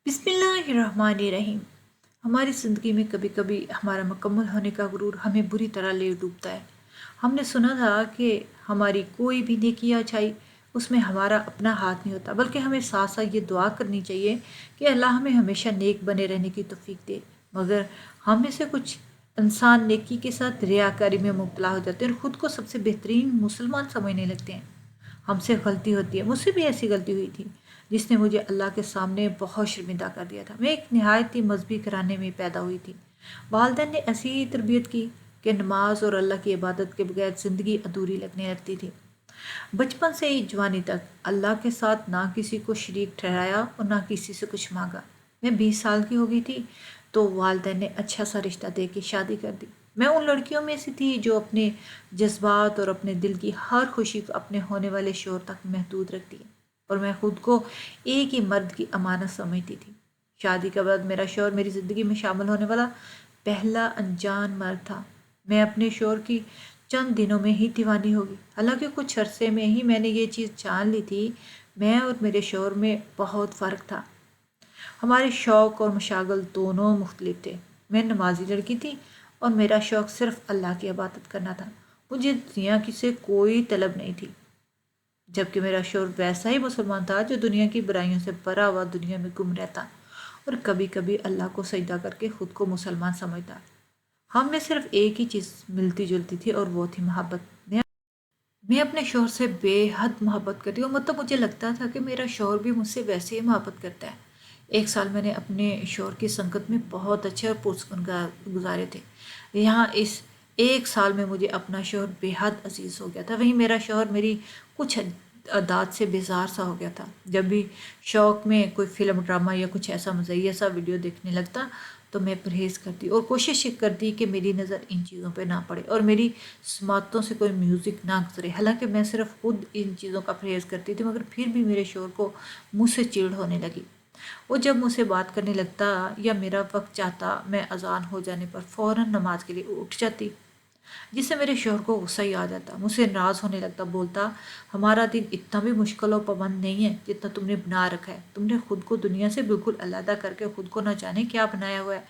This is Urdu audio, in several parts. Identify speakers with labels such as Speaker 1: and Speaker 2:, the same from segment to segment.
Speaker 1: بسم اللہ الرحمن الرحیم۔ ہماری زندگی میں کبھی کبھی ہمارا مکمل ہونے کا غرور ہمیں بری طرح لے ڈوبتا ہے۔ ہم نے سنا تھا کہ ہماری کوئی بھی نیکی یا اچھائی اس میں ہمارا اپنا ہاتھ نہیں ہوتا، بلکہ ہمیں ساتھ ساتھ یہ دعا کرنی چاہیے کہ اللہ ہمیں ہمیشہ نیک بنے رہنے کی توفیق دے۔ مگر ہم میں سے کچھ انسان نیکی کے ساتھ ریاکاری میں مبتلا ہو جاتے ہیں اور خود کو سب سے بہترین مسلمان سمجھنے لگتے ہیں۔ ہم سے غلطی ہوتی ہے، مجھ سے بھی ایسی غلطی ہوئی تھی جس نے مجھے اللہ کے سامنے بہت شرمندہ کر دیا تھا۔ میں ایک نہایت ہی مذہبی گھرانے میں پیدا ہوئی تھی۔ والدین نے ایسی تربیت کی کہ نماز اور اللہ کی عبادت کے بغیر زندگی ادھوری لگنے لگتی تھی۔ بچپن سے ہی جوانی تک اللہ کے ساتھ نہ کسی کو شریک ٹھہرایا اور نہ کسی سے کچھ مانگا۔ میں 20 سال کی ہو گئی تھی تو والدین نے اچھا سا رشتہ دے کے شادی کر دی۔ میں ان لڑکیوں میں سے تھی جو اپنے جذبات اور اپنے دل کی ہر خوشی کو اپنے ہونے والے شوہر تک محدود رکھتی ہے، اور میں خود کو ایک ہی مرد کی امانت سمجھتی تھی۔ شادی کے بعد میرا شوہر میری زندگی میں شامل ہونے والا پہلا انجان مرد تھا۔ میں اپنے شوہر کی چند دنوں میں ہی دیوانی ہوگی، حالانکہ کچھ عرصے میں ہی میں نے یہ چیز جان لی تھی۔ میں اور میرے شوہر میں بہت فرق تھا۔ ہمارے شوق اور مشاغل دونوں مختلف تھے۔ میں نمازی لڑکی تھی اور میرا شوق صرف اللہ کی عبادت کرنا تھا۔ مجھے دنیا کی سے کوئی طلب نہیں تھی، جبکہ میرا شوہر ویسا ہی مسلمان تھا جو دنیا کی برائیوں سے بھرا ہوا دنیا میں گم رہتا اور کبھی کبھی اللہ کو سجدہ کر کے خود کو مسلمان سمجھتا۔ ہم میں صرف ایک ہی چیز ملتی جلتی تھی اور وہ تھی محبت۔ میں اپنے شوہر سے بے حد محبت کرتی ہوں، مطلب مجھے لگتا تھا کہ میرا شوہر بھی مجھ سے ویسے ہی محبت کرتا ہے۔ 1 سال میں نے اپنے شوہر کی سنگت میں بہت اچھے اور پرسکون گزارے تھے۔ یہاں اس 1 سال میں مجھے اپنا شوہر بے حد عزیز ہو گیا تھا، وہیں میرا شوہر میری کچھ عادات سے بیزار سا ہو گیا تھا۔ جب بھی شوق میں کوئی فلم، ڈرامہ یا کچھ ایسا مزاحیہ سا ویڈیو دیکھنے لگتا تو میں پرہیز کرتی اور کوشش کرتی کہ میری نظر ان چیزوں پہ نہ پڑے اور میری سماعتوں سے کوئی میوزک نہ گزرے۔ حالانکہ میں صرف خود ان چیزوں کا پرہیز کرتی تھی، مگر پھر بھی میرے شوہر کو مجھ سے چڑ ہونے لگی۔ وہ جب مجھ سے بات کرنے لگتا یا میرا وقت چاہتا، میں اذان ہو جانے پر فوراً نماز کے لیے اٹھ جاتی، جس سے میرے شوہر کو غصہ ہی آ جاتا، مجھ سے ناراض ہونے لگتا، بولتا ہمارا دین اتنا بھی مشکل اور پابند نہیں ہے جتنا تم نے بنا رکھا ہے۔ تم نے خود کو دنیا سے بالکل علیحدہ کر کے خود کو نہ جانے کیا بنایا ہوا ہے،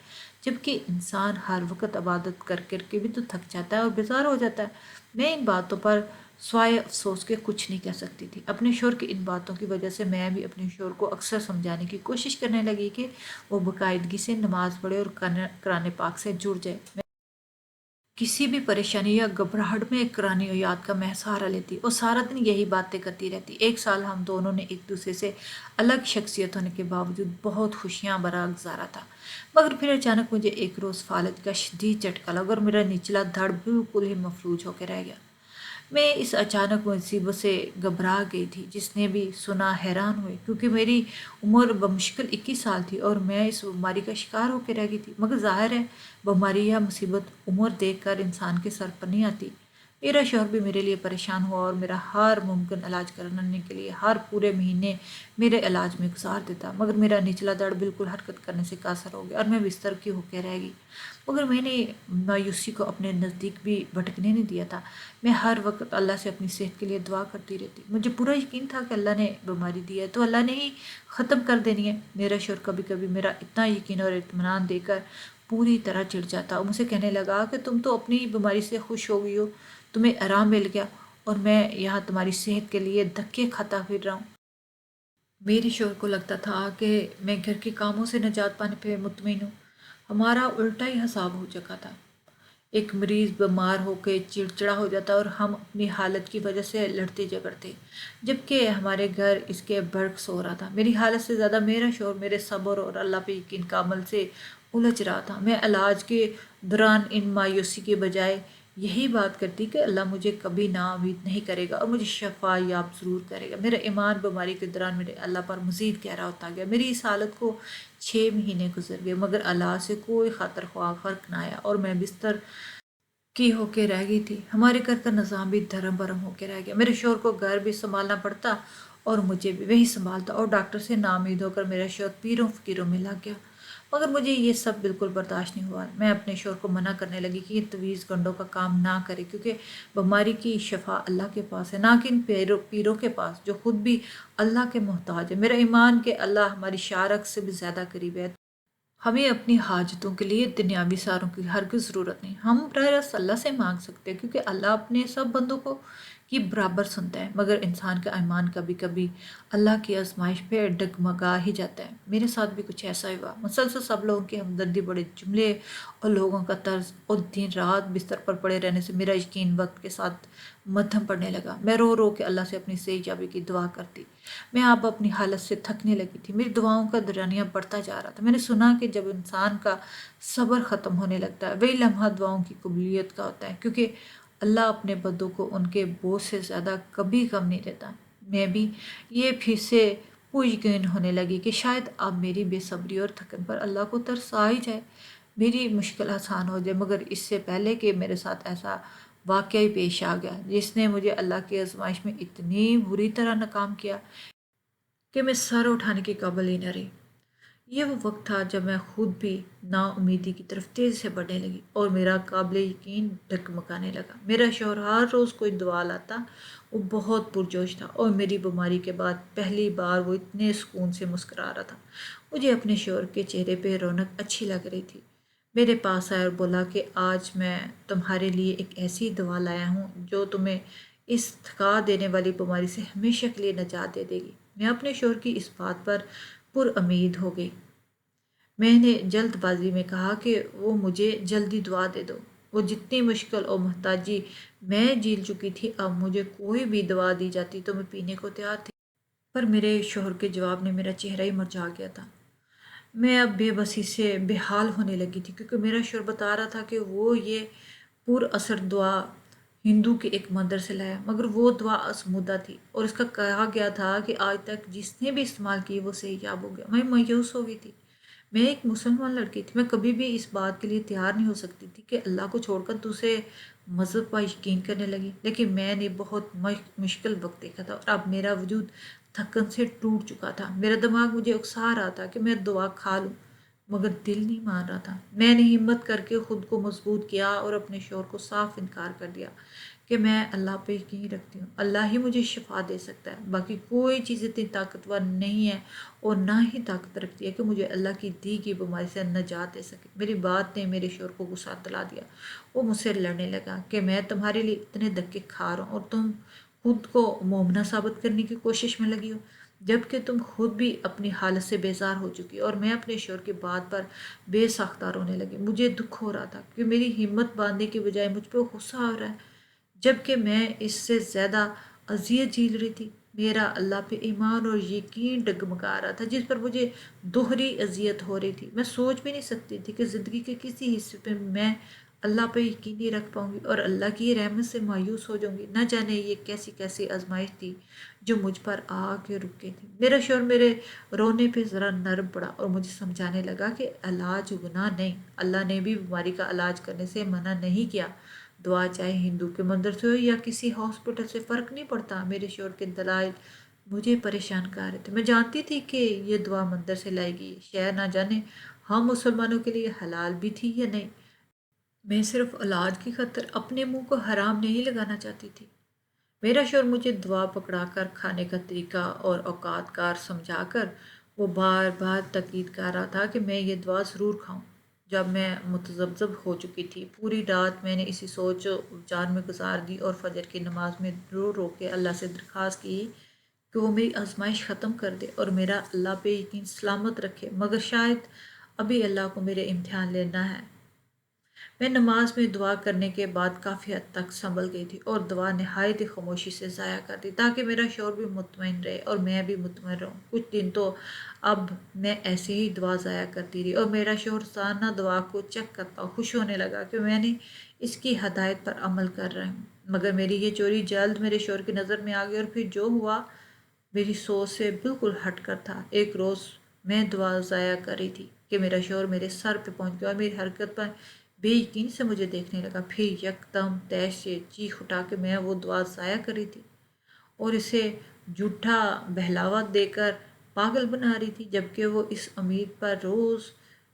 Speaker 1: جبکہ انسان ہر وقت عبادت کر کر کے بھی تو تھک جاتا ہے اور بیزار ہو جاتا ہے۔ میں ان باتوں پر سوائے افسوس کے کچھ نہیں کہہ سکتی تھی۔ اپنے شوہر کی ان باتوں کی وجہ سے میں بھی اپنے شوہر کو اکثر سمجھانے کی کوشش کرنے لگی کہ وہ باقاعدگی سے نماز پڑھے اور قرآن پاک سے جڑ جائے۔ کسی بھی پریشانی یا گھبراہٹ میں قرآن یاد کا میں سہارا لیتی اور سارا دن یہی باتیں کرتی رہتی۔ 1 سال ہم دونوں نے ایک دوسرے سے الگ شخصیت ہونے کے باوجود بہت خوشیاں بھرا گزارا تھا، مگر پھر اچانک مجھے ایک روز فالج کا شدید جھٹکا لگا اور میرا نچلا دھڑ بالکل ہی مفلوج ہو کے رہ گیا۔ میں اس اچانک مصیبت سے گھبرا گئی تھی۔ جس نے بھی سنا حیران ہوئے، کیونکہ میری عمر بمشکل 21 سال تھی اور میں اس بیماری کا شکار ہو کے رہ گئی تھی۔ مگر ظاہر ہے بیماری یا مصیبت عمر دیکھ کر انسان کے سر پر نہیں آتی۔ میرا شوہر بھی میرے لیے پریشان ہوا اور میرا ہر ممکن علاج کرنے کے لیے ہر پورے مہینے میرے علاج میں گزار دیتا، مگر میرا نچلا دڑ بالکل حرکت کرنے سے قاصر ہو گیا اور میں بستر کی ہو کے رہ گئی۔ مگر میں نے مایوسی کو اپنے نزدیک بھی بھٹکنے نہیں دیا تھا۔ میں ہر وقت اللہ سے اپنی صحت کے لیے دعا کرتی رہتی۔ مجھے پورا یقین تھا کہ اللہ نے بیماری دی ہے تو اللہ نے ہی ختم کر دینی ہے۔ میرا شوہر کبھی کبھی میرا اتنا یقین اور اطمینان دے کر پوری طرح چڑ جاتا اور مجھ سے کہنے لگا کہ تم تو اپنی بیماری سے خوش ہو گئی ہو، تمہیں آرام مل گیا اور میں یہاں تمہاری صحت کے لیے دھکے کھاتا پھر رہا ہوں۔ میرے شوہر کو لگتا تھا کہ میں گھر کے کاموں سے نجات پانے پہ مطمئن ہوں۔ ہمارا الٹا ہی حساب ہو چکا تھا۔ ایک مریض بیمار ہو کے چڑچڑا ہو جاتا اور ہم اپنی حالت کی وجہ سے لڑتے جھگڑتے، جبکہ ہمارے گھر اس کے برعکس ہو رہا تھا۔ میری حالت سے زیادہ میرا شوہر میرے صبر اور اللہ پہ یقین کا عمل سے الجھ رہا تھا۔ میں علاج کے دوران ان مایوسی کے بجائے یہی بات کرتی کہ اللہ مجھے کبھی ناامید نہیں کرے گا اور مجھے شفا یاب ضرور کرے گا۔ میرا ایمان بیماری کے دوران میرے اللہ پر مزید گہرا ہوتا گیا۔ میری اس حالت کو 6 مہینے گزر گئے، مگر اللہ سے کوئی خاطر خواہ فرق نہ آیا اور میں بستر کی ہو کے رہ گئی تھی۔ ہمارے گھر کا نظام بھی دھرم برہم ہو کے رہ گیا۔ میرے شوہر کو گھر بھی سنبھالنا پڑتا اور مجھے بھی وہی سنبھالتا، اور ڈاکٹر سے ناامید ہو کر میرا شوہر پیروں فقیروں میں لگ گیا۔ مگر مجھے یہ سب بالکل برداشت نہیں ہوا۔ میں اپنے شوہر کو منع کرنے لگی کہ یہ تویز گنڈوں کا کام نہ کرے، کیونکہ بیماری کی شفا اللہ کے پاس ہے، نہ کہ ان پیروں کے پاس جو خود بھی اللہ کے محتاج ہے۔ میرا ایمان کہ اللہ ہماری شارک سے بھی زیادہ قریب ہے۔ ہمیں اپنی حاجتوں کے لیے دنیاوی سہاروں کی ہرگز ضرورت نہیں، ہم براہ راست اللہ سے مانگ سکتے ہیں، کیونکہ اللہ اپنے سب بندوں کو کی برابر سنتا ہے۔ مگر انسان کا ایمان کبھی کبھی اللہ کی آزمائش پہ ڈگمگا ہی جاتا ہے۔ میرے ساتھ بھی کچھ ایسا ہی ہوا۔ مسلسل سب لوگوں کی ہمدردی، بڑے جملے اور لوگوں کا طرز، اور دن رات بستر پر پڑے رہنے سے میرا یقین وقت کے ساتھ مدھم پڑنے لگا۔ میں رو رو کے اللہ سے اپنی صحیح یابی کی دعا کرتی۔ میں اب اپنی حالت سے تھکنے لگی تھی، میری دعاؤں کا درانیہ بڑھتا جا رہا تھا۔ میں نے سنا کہ جب انسان کا صبر ختم ہونے لگتا ہے، وہی لمحہ دعاؤں کی قبولیت کا ہوتا ہے، کیونکہ اللہ اپنے بندوں کو ان کے بوجھ سے زیادہ کبھی کم نہیں دیتا۔ میں بھی یہ پھر سے پوری یقین ہونے لگی کہ شاید اب میری بے صبری اور تھکن پر اللہ کو ترس آ ہی جائے، میری مشکل آسان ہو جائے۔ مگر اس سے پہلے کہ میرے ساتھ ایسا واقعی پیش آ گیا جس نے مجھے اللہ کی آزمائش میں اتنی بری طرح ناکام کیا کہ میں سر اٹھانے کے قابل ہی نہ رہی۔ یہ وہ وقت تھا جب میں خود بھی نا امیدی کی طرف تیزی سے بڑھنے لگی اور میرا قابل یقین ڈگمگانے لگا۔ میرا شوہر ہر روز کوئی دعا لاتا، وہ بہت پرجوش تھا، اور میری بیماری کے بعد پہلی بار وہ اتنے سکون سے مسکرا رہا تھا۔ مجھے اپنے شوہر کے چہرے پہ رونق اچھی لگ رہی تھی۔ میرے پاس آیا اور بولا کہ آج میں تمہارے لیے ایک ایسی دوا لایا ہوں جو تمہیں اس تھکا دینے والی بیماری سے ہمیشہ کے لیے نجات دے دے گی۔ میں اپنے شوہر کی اس بات پر پر امید ہو گئی۔ میں نے جلد بازی میں کہا کہ وہ مجھے جلدی دعا دے دو۔ وہ جتنی مشکل اور محتاجی میں جھیل چکی تھی، اب مجھے کوئی بھی دوا دی جاتی تو میں پینے کو تیار تھی۔ پر میرے شوہر کے جواب نے میرا چہرہ ہی مرجھا گیا تھا۔ میں اب بے بسی سے بے حال ہونے لگی تھی، کیونکہ میرا شوہر بتا رہا تھا کہ وہ یہ پر اثر دعا ہندو کے ایک مندر سے لایا، مگر وہ دعا آزمودہ تھی اور اس کا کہا گیا تھا کہ آج تک جس نے بھی استعمال کی وہ صحیح یاب ہو گیا۔ میں مایوس ہو گئی تھی۔ میں ایک مسلمان لڑکی تھی، میں کبھی بھی اس بات کے لیے تیار نہیں ہو سکتی تھی کہ اللہ کو چھوڑ کر دوسرے مذہب پر یقین کرنے لگی، لیکن میں نے بہت مشکل وقت دیکھا تھا اور اب میرا وجود تھکن سے ٹوٹ چکا تھا۔ میرا دماغ مجھے اکسا رہا تھا کہ میں دعا کھا لوں، مگر دل نہیں مان رہا تھا۔ میں نے ہمت کر کے خود کو مضبوط کیا اور اپنے شوہر کو صاف انکار کر دیا کہ میں اللہ پہ یقین رکھتی ہوں، اللہ ہی مجھے شفا دے سکتا ہے، باقی کوئی چیز اتنی طاقتور نہیں ہے اور نہ ہی طاقت رکھتی ہے کہ مجھے اللہ کی دی کی بیماری سے نجات دے سکے۔ میری بات نے میرے شوہر کو غصہ دلا دیا۔ وہ مجھ سے لڑنے لگا کہ میں تمہارے لیے اتنے دھکے کھا رہا ہوں اور تم خود کو مومنہ ثابت کرنے کی کوشش میں لگی ہو، جبکہ تم خود بھی اپنی حالت سے بیزار ہو چکی۔ اور میں اپنے شوہر کی بات پر بے ساختہ رونے لگی۔ مجھے دکھ ہو رہا تھا کہ میری ہمت باندھنے کی بجائے مجھ پہ غصہ آ رہا ہے، جبکہ میں اس سے زیادہ اذیت جھیل رہی تھی۔ میرا اللہ پہ ایمان اور یقین ڈگمگا رہا تھا، جس پر مجھے دوہری اذیت ہو رہی تھی۔ میں سوچ بھی نہیں سکتی تھی کہ زندگی کے کسی حصے پہ میں اللہ پہ یقین نہیں رکھ پاؤں گی اور اللہ کی رحمت سے مایوس ہو جاؤں گی۔ نہ جانے یہ کیسی کیسی آزمائش تھی جو مجھ پر آ کے رک گئی تھی۔ میرا شوہر میرے رونے پہ ذرا نرم پڑا اور مجھے سمجھانے لگا کہ علاج گناہ نہیں، اللہ نے بھی بیماری کا علاج کرنے سے منع نہیں کیا۔ دعا چاہے ہندو کے مندر سے ہو یا کسی ہاسپٹل سے، فرق نہیں پڑتا۔ میرے شوہر کے دلائل مجھے پریشان کر رہے تھے۔ میں جانتی تھی کہ یہ دعا مندر سے لائی گئی، شاید نہ جانے ہم مسلمانوں کے لیے حلال بھی تھی یا نہیں۔ میں صرف علاج کی خاطر اپنے منہ کو حرام نہیں لگانا چاہتی تھی۔ میرا شوہر مجھے دعا پکڑا کر کھانے کا طریقہ اور اوقات کار سمجھا کر وہ بار بار تاکید کر رہا تھا کہ میں یہ دعا ضرور کھاؤں۔ جب میں متذبذب ہو چکی تھی، پوری رات میں نے اسی سوچ و وجان میں گزار دی اور فجر کی نماز میں رو رو کے اللہ سے درخواست کی کہ وہ میری آزمائش ختم کر دے اور میرا اللہ پہ یقین سلامت رکھے، مگر شاید ابھی اللہ کو میرے امتحان لینا ہے۔ میں نماز میں دعا کرنے کے بعد کافی حد تک سنبھل گئی تھی اور دعا نہایت ہی خاموشی سے ضائع کر دی تاکہ میرا شوہر بھی مطمئن رہے اور میں بھی مطمئن رہوں۔ کچھ دن تو اب میں ایسے ہی دعا ضائع کرتی رہی اور میرا شوہر روزانہ دعا کو چیک کرتا اور خوش ہونے لگا کہ میں نے اس کی ہدایت پر عمل کر رہی ہوں۔ مگر میری یہ چوری جلد میرے شوہر کی نظر میں آ گئی اور پھر جو ہوا میری سوچ سے بالکل ہٹ کر تھا۔ ایک روز میں دعا ضائع کر رہی تھی کہ میرا شوہر میرے سر پہ پہنچ گیا اور میری حرکت پر بے یقین سے مجھے دیکھنے لگا، پھر یکدم تیش سے چیخ اٹھا کہ میں وہ دعا ضائع کر رہی تھی اور اسے جھوٹا بہلاوا دے کر پاگل بنا رہی تھی، جبکہ وہ اس امید پر روز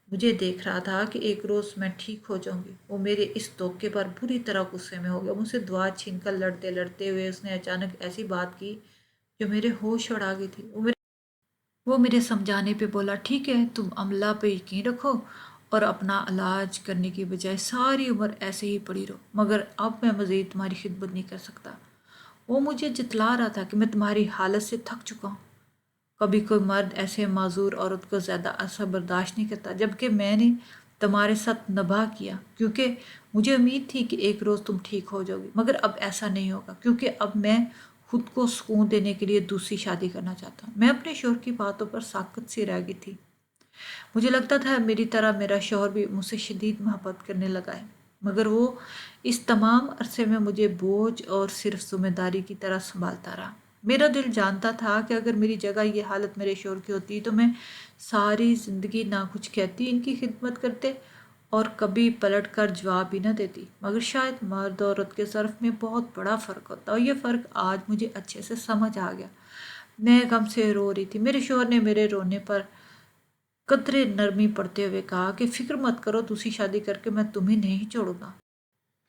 Speaker 1: مجھے دیکھ رہا تھا کہ ایک روز میں ٹھیک ہو جاؤں گی۔ وہ میرے اس دھوکے پر بری طرح غصے میں ہو گیا۔ مجھ سے دعا چھین کر لڑتے لڑتے ہوئے اس نے اچانک ایسی بات کی جو میرے ہوش اڑا گئی تھی۔ وہ میرے سمجھانے پہ بولا، ٹھیک ہے تم عملہ پہ یقین رکھو اور اپنا علاج کرنے کی بجائے ساری عمر ایسے ہی پڑی رہو، مگر اب میں مزید تمہاری خدمت نہیں کر سکتا۔ وہ مجھے جتلا رہا تھا کہ میں تمہاری حالت سے تھک چکا ہوں۔ کبھی کوئی مرد ایسے معذور عورت کو زیادہ عرصہ برداشت نہیں کرتا، جبکہ میں نے تمہارے ساتھ نبھا کیا کیونکہ مجھے امید تھی کہ ایک روز تم ٹھیک ہو جاؤ گی، مگر اب ایسا نہیں ہوگا کیونکہ اب میں خود کو سکون دینے کے لیے دوسری شادی کرنا چاہتا ہوں۔ میں اپنے شوہر کی باتوں پر ساکت سی رہ گئی تھی۔ مجھے لگتا تھا میری طرح میرا شوہر بھی مجھ سے شدید محبت کرنے لگا ہے، مگر وہ اس تمام عرصے میں مجھے بوجھ اور صرف ذمہ داری کی طرح سنبھالتا رہا۔ میرا دل جانتا تھا کہ اگر میری جگہ یہ حالت میرے شوہر کی ہوتی تو میں ساری زندگی نہ کچھ کہتی، ان کی خدمت کرتے اور کبھی پلٹ کر جواب بھی نہ دیتی، مگر شاید مرد اور عورت کے ظرف میں بہت بڑا فرق ہوتا، اور یہ فرق آج مجھے اچھے سے سمجھ آ گیا۔ میں غم سے رو رہی تھی۔ میرے شوہر نے میرے رونے پر قطرے نرمی پڑتے ہوئے کہا کہ فکر مت کرو، دوسری شادی کر کے میں تمہیں نہیں چھوڑوں گا۔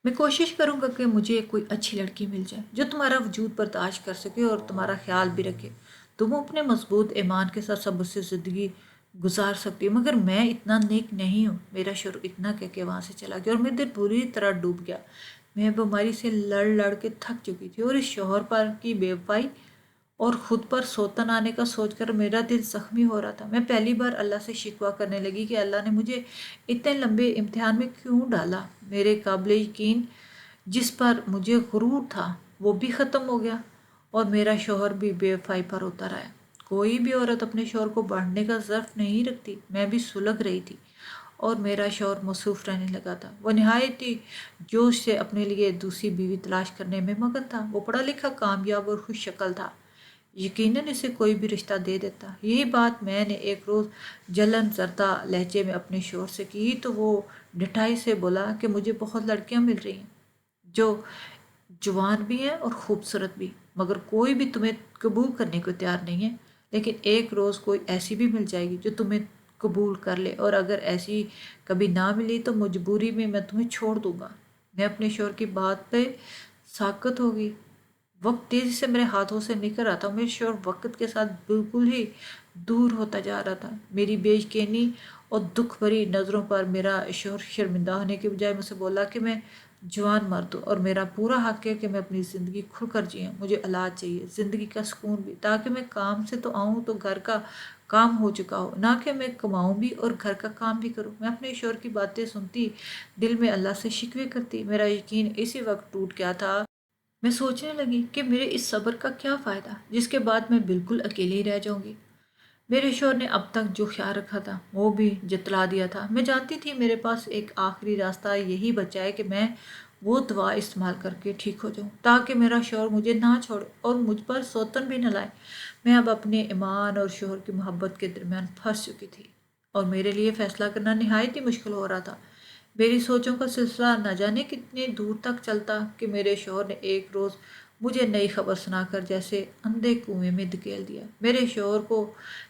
Speaker 1: میں کوشش کروں گا کہ مجھے کوئی اچھی لڑکی مل جائے جو تمہارا وجود برداشت کر سکے اور تمہارا خیال بھی رکھے۔ تم اپنے مضبوط ایمان کے ساتھ صبر سے زندگی گزار سکتی ہو، مگر میں اتنا نیک نہیں ہوں۔ میرا شوہر اتنا کہہ کے وہاں سے چلا گیا اور میرا دل بری طرح ڈوب گیا۔ میں بیماری سے لڑ لڑ کے تھک چکی تھی اور اس شوہر پر کی بے وفائی اور خود پر سوتن آنے کا سوچ کر میرا دل زخمی ہو رہا تھا۔ میں پہلی بار اللہ سے شکوہ کرنے لگی کہ اللہ نے مجھے اتنے لمبے امتحان میں کیوں ڈالا۔ میرے قابل یقین جس پر مجھے غرور تھا وہ بھی ختم ہو گیا اور میرا شوہر بھی بے وفائی پر اتر آیا۔ کوئی بھی عورت اپنے شوہر کو بڑھنے کا ظرف نہیں رکھتی۔ میں بھی سلگ رہی تھی اور میرا شوہر مصروف رہنے لگا تھا۔ وہ نہایت ہی جوش سے اپنے لیے دوسری بیوی تلاش کرنے میں مگن تھا۔ وہ پڑھا لکھا، کامیاب اور خوش شکل تھا، یقیناً اسے کوئی بھی رشتہ دے دیتا۔ یہی بات میں نے ایک روز جلن زدہ لہجے میں اپنے شوہر سے کی تو وہ ڈٹھائی سے بولا کہ مجھے بہت لڑکیاں مل رہی ہیں جو جوان بھی ہیں اور خوبصورت بھی، مگر کوئی بھی تمہیں قبول کرنے کو تیار نہیں ہے، لیکن ایک روز کوئی ایسی بھی مل جائے گی جو تمہیں قبول کر لے، اور اگر ایسی کبھی نہ ملی تو مجبوری میں تمہیں چھوڑ دوں گا۔ میں اپنے شوہر کی بات پہ ساکت ہو گئی۔ وقت تیزی سے میرے ہاتھوں سے نکل رہا تھا اور میرے شوہر وقت کے ساتھ بالکل ہی دور ہوتا جا رہا تھا۔ میری بے یقینی اور دکھ بھری نظروں پر میرا شوہر شرمندہ ہونے کے بجائے مجھ سے بولا کہ میں جوان مرد ہوں اور میرا پورا حق ہے کہ میں اپنی زندگی کھل کر جیوں۔ مجھے علاج چاہیے، زندگی کا سکون بھی، تاکہ میں کام سے تو آؤں تو گھر کا کام ہو چکا ہو، نہ کہ میں کماؤں بھی اور گھر کا کام بھی کروں۔ میں اپنے شوہر کی باتیں سنتی، دل میں اللہ سے شکوے کرتی۔ میرا یقین اسی وقت ٹوٹ گیا تھا۔ میں سوچنے لگی کہ میرے اس صبر کا کیا فائدہ جس کے بعد میں بالکل اکیلی رہ جاؤں گی۔ میرے شوہر نے اب تک جو خیال رکھا تھا وہ بھی جتلا دیا تھا۔ میں جانتی تھی میرے پاس ایک آخری راستہ یہی بچا ہے کہ میں وہ دوا استعمال کر کے ٹھیک ہو جاؤں تاکہ میرا شوہر مجھے نہ چھوڑے اور مجھ پر سوتن بھی نہ لائے۔ میں اب اپنے ایمان اور شوہر کی محبت کے درمیان پھنس چکی تھی اور میرے لیے فیصلہ کرنا نہایت ہی مشکل ہو رہا تھا۔ میری سوچوں کا سلسلہ نہ جانے کتنے دور تک چلتا کہ میرے شوہر نے ایک روز مجھے نئی خبر سنا کر جیسے اندھے کنویں میں دھکیل دیا۔ میرے شوہر کو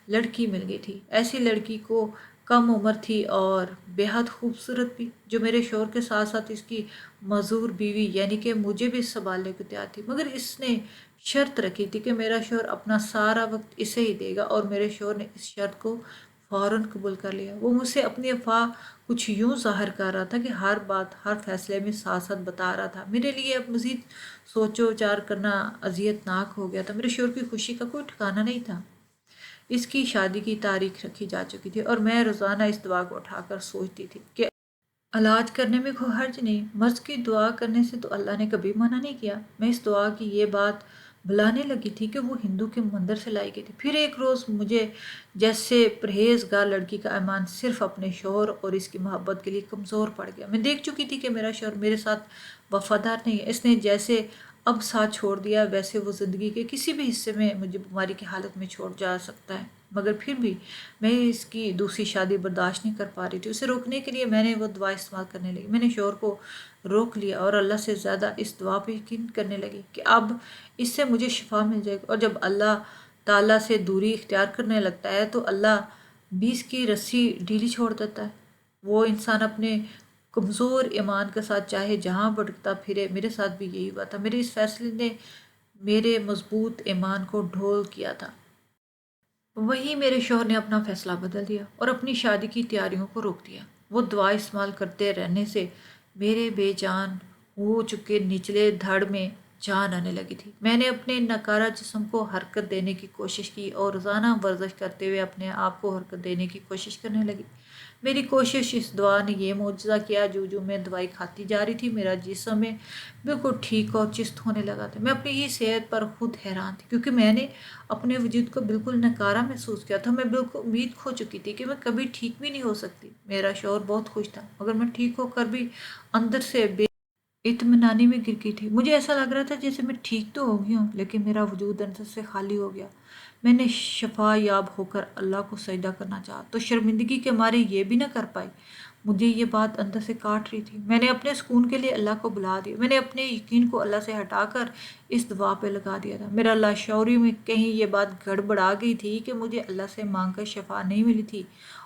Speaker 1: لڑکی مل گئی تھی، ایسی لڑکی کو کم عمر تھی اور بے حد خوبصورت بھی، جو میرے شوہر کے ساتھ ساتھ اس کی معذور بیوی یعنی کہ مجھے بھی سنبھالنے کو تیار تھی، مگر اس نے شرط رکھی تھی کہ میرا شوہر اپنا سارا وقت اسے ہی دے گا، اور میرے شوہر نے اس شرط کو فوراً قبول کر لیا۔ وہ مجھ سے اپنی افواہ کچھ یوں ظاہر کر رہا تھا کہ ہر بات ہر فیصلے میں ساتھ ساتھ بتا رہا تھا۔ میرے لیے اب مزید سوچ و وچار کرنا اذیت ناک ہو گیا تھا۔ میرے شوہر کی خوشی کا کوئی ٹھکانہ نہیں تھا۔ اس کی شادی کی تاریخ رکھی جا چکی تھی اور میں روزانہ اس دعا کو اٹھا کر سوچتی تھی کہ علاج کرنے میں کوئی حرج نہیں، مرض کی دعا کرنے سے تو اللہ نے کبھی منع نہیں کیا۔ میں اس دعا کی یہ بات بلانے لگی تھی کہ وہ ہندو کے مندر سے لائی گئی تھی۔ پھر ایک روز مجھے جیسے پرہیزگار لڑکی کا ایمان صرف اپنے شوہر اور اس کی محبت کے لیے کمزور پڑ گیا۔ میں دیکھ چکی تھی کہ میرا شوہر میرے ساتھ وفادار نہیں ہے۔ اس نے جیسے اب ساتھ چھوڑ دیا ویسے وہ زندگی کے کسی بھی حصے میں مجھے بیماری کی حالت میں چھوڑ جا سکتا ہے، مگر پھر بھی میں اس کی دوسری شادی برداشت نہیں کر پا رہی تھی۔ اسے روکنے کے لیے میں نے وہ دوا استعمال کرنے لگی۔ میں نے شوہر کو روک لیا اور اللہ سے زیادہ اس دعا پہ یقین کرنے لگی کہ اب اس سے مجھے شفا مل جائے گی، اور جب اللہ تعالیٰ سے دوری اختیار کرنے لگتا ہے تو اللہ بھی اس کی رسی ڈھیلی چھوڑ دیتا ہے۔ وہ انسان اپنے کمزور ایمان کے ساتھ چاہے جہاں بھٹکتا پھرے، میرے ساتھ بھی یہی ہوا تھا۔ میرے اس فیصلے نے میرے مضبوط ایمان کو ڈھول کیا تھا۔ وہیں میرے شوہر نے اپنا فیصلہ بدل دیا اور اپنی شادی کی تیاریوں کو روک دیا۔ وہ دوا استعمال کرتے رہنے سے میرے بے جان ہو چکے نچلے دھڑ میں جان آنے لگی تھی۔ میں نے اپنے ناکارہ جسم کو حرکت دینے کی کوشش کی اور روزانہ ورزش کرتے ہوئے اپنے آپ کو حرکت دینے کی کوشش کرنے لگی۔ میری کوشش اس دعا نے یہ معجزہ کیا، جو میں دوائی کھاتی جا رہی تھی میرا جسم میں بالکل ٹھیک اور چست ہونے لگا تھا۔ میں اپنی ہی صحت پر خود حیران تھی، کیونکہ میں نے اپنے وجود کو بالکل ناکارہ محسوس کیا تھا۔ میں بالکل امید کھو چکی تھی کہ میں کبھی ٹھیک بھی نہیں ہو سکتی۔ میرا شوہر بہت خوش تھا، مگر میں ٹھیک ہو کر بھی اندر سے بے اطمینانی میں گر گئی تھی۔ مجھے ایسا لگ رہا تھا جیسے میں ٹھیک تو ہو گئی ہوں، لیکن میرا وجود اندر سے خالی ہو گیا۔ میں نے شفا یاب ہو کر اللہ کو سجدہ کرنا چاہا تو شرمندگی کے مارے یہ بھی نہ کر پائی۔ مجھے یہ بات اندر سے کاٹ رہی تھی۔ میں نے اپنے سکون کے لیے اللہ کو بلا دیا۔ میں نے اپنے یقین کو اللہ سے ہٹا کر اس دعا پہ لگا دیا تھا۔ میرا لاشعوری میں کہیں یہ بات گڑبڑا گئی تھی کہ مجھے اللہ سے مانگ کر شفا نہیں ملی تھی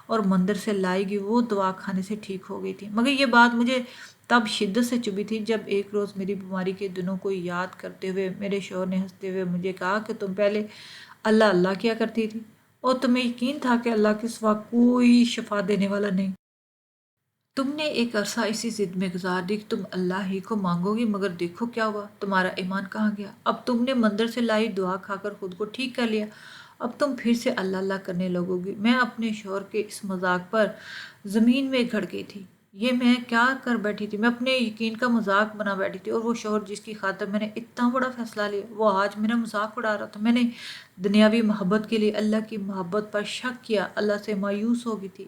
Speaker 1: اور مندر سے لائی گئی وہ دوا کھانے سے ٹھیک ہو گئی تھی۔ مگر یہ بات مجھے تب شدت سے چبھی تھی جب ایک روز میری بیماری کے دنوں کو یاد کرتے ہوئے میرے شوہر نے ہنستے ہوئے مجھے کہا کہ تم پہلے اللہ اللہ کیا کرتی تھی اور تمہیں یقین تھا کہ اللہ کے سوا کوئی شفا دینے والا نہیں۔ تم نے ایک عرصہ اسی ضد میں گزار دی کہ تم اللہ ہی کو مانگو گی، مگر دیکھو کیا ہوا، تمہارا ایمان کہاں گیا۔ اب تم نے مندر سے لائی دعا کھا کر خود کو ٹھیک کر لیا، اب تم پھر سے اللہ اللہ کرنے لگو گی۔ میں اپنے شوہر کے اس مذاق پر زمین میں گھڑ گئی تھی۔ یہ میں کیا کر بیٹھی تھی؟ میں اپنے یقین کا مذاق بنا بیٹھی تھی، اور وہ شوہر جس کی خاطر میں نے اتنا بڑا فیصلہ لیا وہ آج میرا مذاق اڑا رہا تھا۔ میں نے دنیاوی محبت کے لیے اللہ کی محبت پر شک کیا، اللہ سے مایوس ہو گئی تھی۔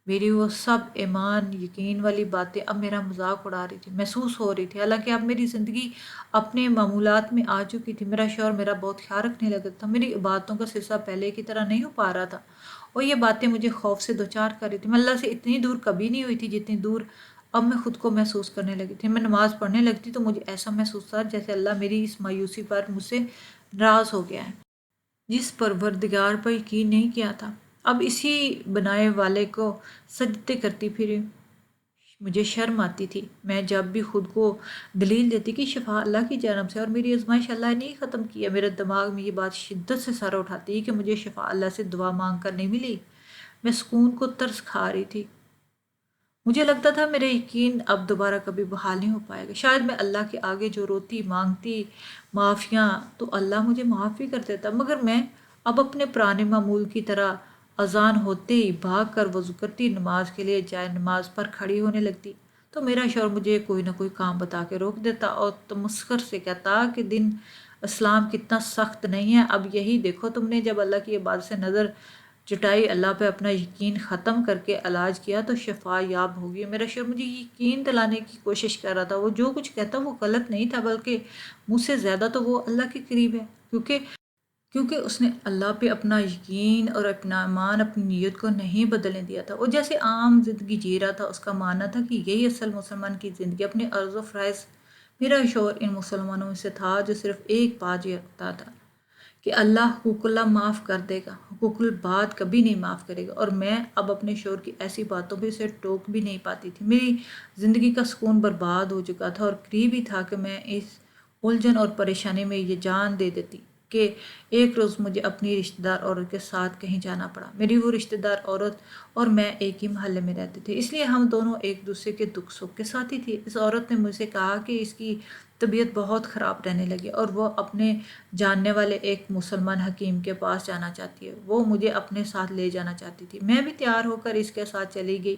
Speaker 1: میری وہ سب ایمان یقین والی باتیں اب میرا مذاق اڑا رہی تھی، محسوس ہو رہی تھی، حالانکہ اب میری زندگی اپنے معمولات میں آ چکی تھی۔ میرا شوہر میرا بہت خیال رکھنے لگا تھا، میری عبادتوں کا سلسلہ پہلے کی طرح نہیں ہو پا رہا تھا، اور یہ باتیں مجھے خوف سے دوچار کر رہی تھی۔ میں اللہ سے اتنی دور کبھی نہیں ہوئی تھی جتنی دور اب میں خود کو محسوس کرنے لگی تھی۔ میں نماز پڑھنے لگتی تو مجھے ایسا محسوس تھا جیسے اللہ میری اس مایوسی پر مجھ سے ناراض ہو گیا ہے، جس پروردگار پر یقین نہیں کیا تھا۔ اب اسی بنائے والے کو سجدے کرتی پھری مجھے شرم آتی تھی۔ میں جب بھی خود کو دلیل دیتی کہ شفا اللہ کی جانب سے اور میری آزمائش اللہ نے ختم کی ہے، میرے دماغ میں یہ بات شدت سے سر اٹھاتی کہ مجھے شفا اللہ سے دعا مانگ کر نہیں ملی۔ میں سکون کو ترس کھا رہی تھی۔ مجھے لگتا تھا میرا یقین اب دوبارہ کبھی بحال نہیں ہو پائے گا۔ شاید میں اللہ کے آگے جو روتی مانگتی معافیاں تو اللہ مجھے معاف بھی کر دیتا، مگر میں اب اپنے پرانے معمول کی طرح اذان ہوتے ہی بھاگ کر وضو کرتی، نماز کے لیے جائے نماز پر کھڑی ہونے لگتی تو میرا شوہر مجھے کوئی نہ کوئی کام بتا کے روک دیتا اور تمسخر سے کہتا کہ دین اسلام کتنا سخت نہیں ہے، اب یہی دیکھو تم نے جب اللہ کی عبادت سے نظر جٹائی، اللہ پہ اپنا یقین ختم کر کے علاج کیا تو شفا یاب ہوگی۔ میرا شوہر مجھے یقین دلانے کی کوشش کر رہا تھا، وہ جو کچھ کہتا وہ غلط نہیں تھا، بلکہ مجھ سے زیادہ تو وہ اللہ کے قریب ہے، کیونکہ اس نے اللہ پہ اپنا یقین اور اپنا ایمان اپنی نیت کو نہیں بدلنے دیا تھا۔ وہ جیسے عام زندگی جی رہا تھا، اس کا ماننا تھا کہ یہی اصل مسلمان کی زندگی، اپنے عرض و فرائض۔ میرا شوہر ان مسلمانوں میں سے تھا جو صرف ایک بات جانتا تھا کہ اللہ حقوق اللہ معاف کر دے گا، حقوق العباد کبھی نہیں معاف کرے گا، اور میں اب اپنے شوہر کی ایسی باتوں پہ اسے ٹوک بھی نہیں پاتی تھی۔ میری زندگی کا سکون برباد ہو چکا تھا اور قریب ہی تھا کہ میں اس الجھن اور پریشانی میں یہ جان دے دیتی کہ ایک روز مجھے اپنی رشتہ دار عورت کے ساتھ کہیں جانا پڑا۔ میری وہ رشتہ دار عورت اور میں ایک ہی محلے میں رہتے تھے، اس لیے ہم دونوں ایک دوسرے کے دکھ سکھ کے ساتھی تھے۔ اس عورت نے مجھ سے کہا کہ اس کی طبیعت بہت خراب رہنے لگی اور وہ اپنے جاننے والے ایک مسلمان حکیم کے پاس جانا چاہتی ہے، وہ مجھے اپنے ساتھ لے جانا چاہتی تھی۔ میں بھی تیار ہو کر اس کے ساتھ چلی گئی،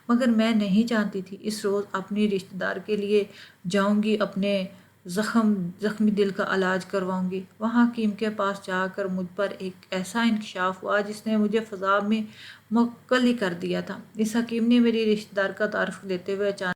Speaker 1: مگر میں نہیں جانتی تھی اس روز اپنی رشتہ دار کے لیے جاؤں گی، اپنے زخمی دل کا علاج کرواؤں گی۔ وہاں حکیم کے پاس جا کر مجھ پر ایک ایسا انکشاف ہوا جس نے مجھے فضا میں منقل ہی کر دیا تھا۔ اس حکیم نے میری رشتہ دار کا تعارف دیتے ہوئے اچانک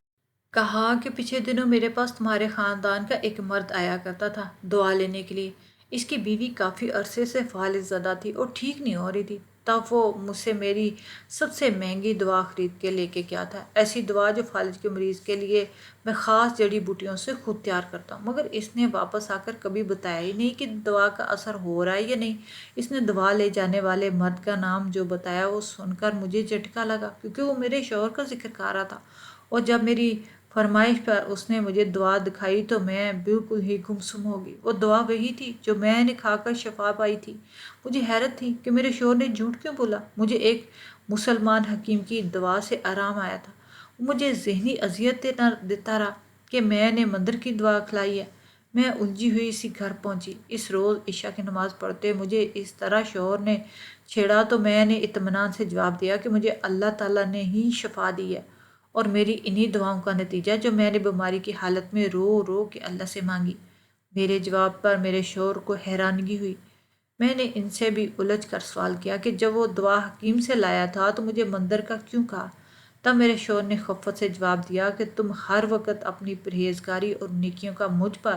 Speaker 1: کہا کہ پچھلے دنوں میرے پاس تمہارے خاندان کا ایک مرد آیا کرتا تھا دعا لینے کے لیے۔ اس کی بیوی کافی عرصے سے فالج زدہ تھی اور ٹھیک نہیں ہو رہی تھی۔ تب وہ مجھ سے میری سب سے مہنگی دوا خرید کے لے کے کیا تھا، ایسی دوا جو فالج کے مریض کے لیے میں خاص جڑی بوٹیوں سے خود تیار کرتا ہوں، مگر اس نے واپس آ کر کبھی بتایا ہی نہیں کہ دوا کا اثر ہو رہا ہے یا نہیں۔ اس نے دوا لے جانے والے مرد کا نام جو بتایا وہ سن کر مجھے جھٹکا لگا، کیونکہ وہ میرے شوہر کا ذکر کر رہا تھا، اور جب میری فرمائش پر اس نے مجھے دوا دکھائی تو میں بالکل ہی گمسم ہو گئی۔ وہ دوا وہی تھی جو میں نے کھا کر شفا پائی تھی۔ مجھے حیرت تھی کہ میرے شوہر نے جھوٹ کیوں بولا۔ مجھے ایک مسلمان حکیم کی دوا سے آرام آیا تھا، وہ مجھے ذہنی اذیت دیتا رہا کہ میں نے مندر کی دوا کھلائی ہے۔ میں الجھی ہوئی سی گھر پہنچی۔ اس روز عشاء کی نماز پڑھتے مجھے اس طرح شوہر نے چھیڑا تو میں نے اطمینان سے جواب دیا کہ مجھے اللہ تعالیٰ نے ہی شفا دی ہے، اور میری انہی دعاؤں کا نتیجہ جو میں نے بیماری کی حالت میں رو رو کے اللہ سے مانگی۔ میرے جواب پر میرے شوہر کو حیرانگی ہوئی۔ میں نے ان سے بھی الجھ کر سوال کیا کہ جب وہ دوا حکیم سے لایا تھا تو مجھے مندر کا کیوں کہا؟ تب میرے شوہر نے خفت سے جواب دیا کہ تم ہر وقت اپنی پرہیزگاری اور نیکیوں کا مجھ پر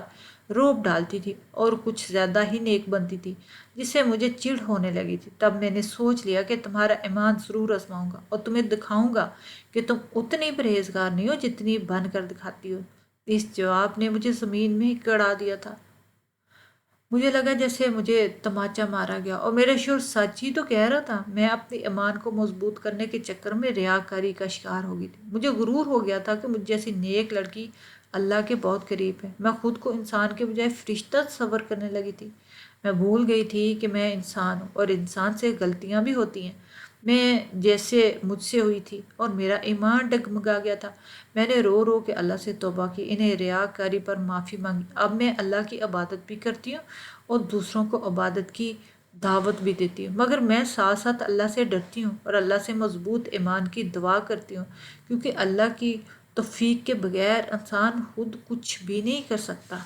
Speaker 1: روب ڈالتی تھی اور کچھ زیادہ ہی نیک بنتی تھی، جس سے مجھے چڑ ہونے لگی تھی۔ تب میں نے سوچ لیا کہ تمہارا ایمان ضرور آزماؤں گا اور تمہیں دکھاؤں گا کہ تم اتنی پرہیزگار نہیں ہو جتنی بن کر دکھاتی ہو۔ اس جواب نے مجھے زمین میں گڑا دیا تھا۔ مجھے لگا جیسے مجھے تماچا مارا گیا، اور میرا شوہر سچ ہی تو کہہ رہا تھا۔ میں اپنے ایمان کو مضبوط کرنے کے چکر میں ریاکاری کا شکار ہو گئی تھی۔ مجھے غرور ہو گیا تھا کہ مجھ جیسی نیک لڑکی اللہ کے بہت قریب ہے۔ میں خود کو انسان کے بجائے فرشتہ تصور کرنے لگی تھی۔ میں بھول گئی تھی کہ میں انسان ہوں اور انسان سے غلطیاں بھی ہوتی ہیں، میں جیسے مجھ سے ہوئی تھی، اور میرا ایمان ڈگمگا گیا تھا۔ میں نے رو رو کے اللہ سے توبہ کی، انہیں ریاکاری پر معافی مانگی۔ اب میں اللہ کی عبادت بھی کرتی ہوں اور دوسروں کو عبادت کی دعوت بھی دیتی ہوں، مگر میں ساتھ ساتھ اللہ سے ڈرتی ہوں اور اللہ سے مضبوط ایمان کی دعا کرتی ہوں، کیونکہ اللہ کی توفیق کے بغیر انسان خود کچھ بھی نہیں کر سکتا۔